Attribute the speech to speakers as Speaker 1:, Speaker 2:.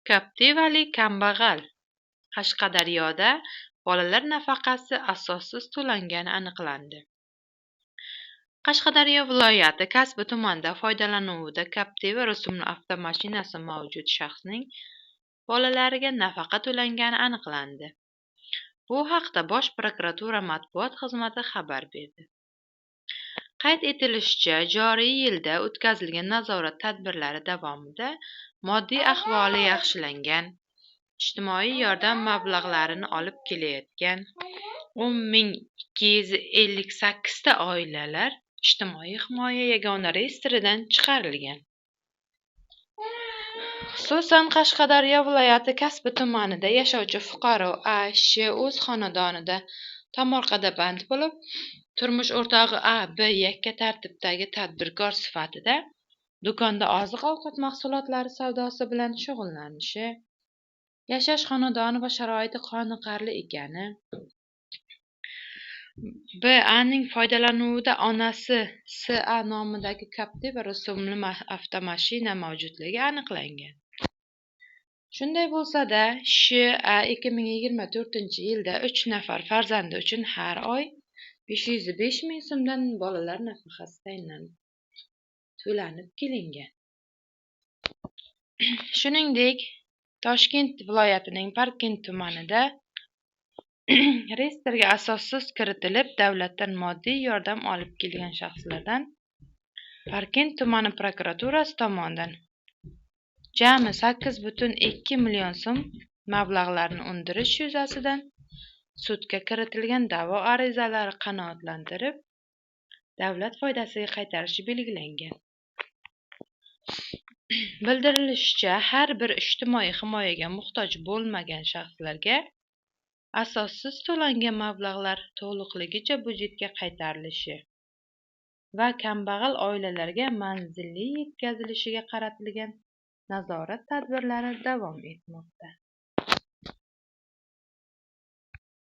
Speaker 1: Captivali kambag'al. Qashqadaryoda bolalar nafaqasi asossiz to'langani aniqlandi. Qashqadaryo viloyati Kasbi tumanida foydalanuvida Captiva rusumli avtomashinasi mavjud shaxsning bolalariga nafaqa to'langani aniqlandi. Bu haqda Bosh prokuratura matbuot xizmati xabar berdi. Qayd etilishicha, joriy yilda o'tkazilgan nazorat tadbirlari davomida moddiy ahvoli yaxshilangan, ijtimoiy yordam mablag'larini olib kelayotgan 10.258 ta oilalar ijtimoiy himoya yagona reyestridan chiqarilgan. Xususan, Qashqadaryo viloyati Kasbi tumanida yashovchi fuqaro A.Sh. o'z xonadonida tomorqada band bo'lib, turmush o'rtog'i A.B. yakka tartibdagi tadbirkor sifatida do'konda oziq-ovqat mahsulotlari savdosi bilan shug'ullanishi, yashash xonadoni va sharoiti qoniqarli ekani, B.A.ning foydalanuvida onasi S.A. nomidagi Captiva rusumli avtomashina mavjudligi aniqlangan. Shunday bo'lsa-da, Sh.A. 2024-yilda 3 nafar farzandi uchun har oy 505 ming so'mdan bolalar nafaqasi to'lanib kelingan. Shuningdek, Toshkent viloyatining Parkent tumanida reyestrga asossiz kiritilib, davlatdan moddiy yordam olib kelgan shaxslardan Parkent tumani prokuraturasi tomonidan jami 8,2 million so'm mablag'larni undirish yuzasidan sudga kiritilgan da'vo arizalari qanoatlantirib, davlat foydasiga qaytarishi belgilangan. Bildirilishicha, har bir ijtimoiy himoyaga muhtoj bo'lmagan shaxslarga asossiz to'langan mablag'lar to'liqligicha budjetga qaytarilishi va kambag'al oilalarga manzilli yetkazilishiga qaratilgan nazorat tadbirlari davom etmoqda.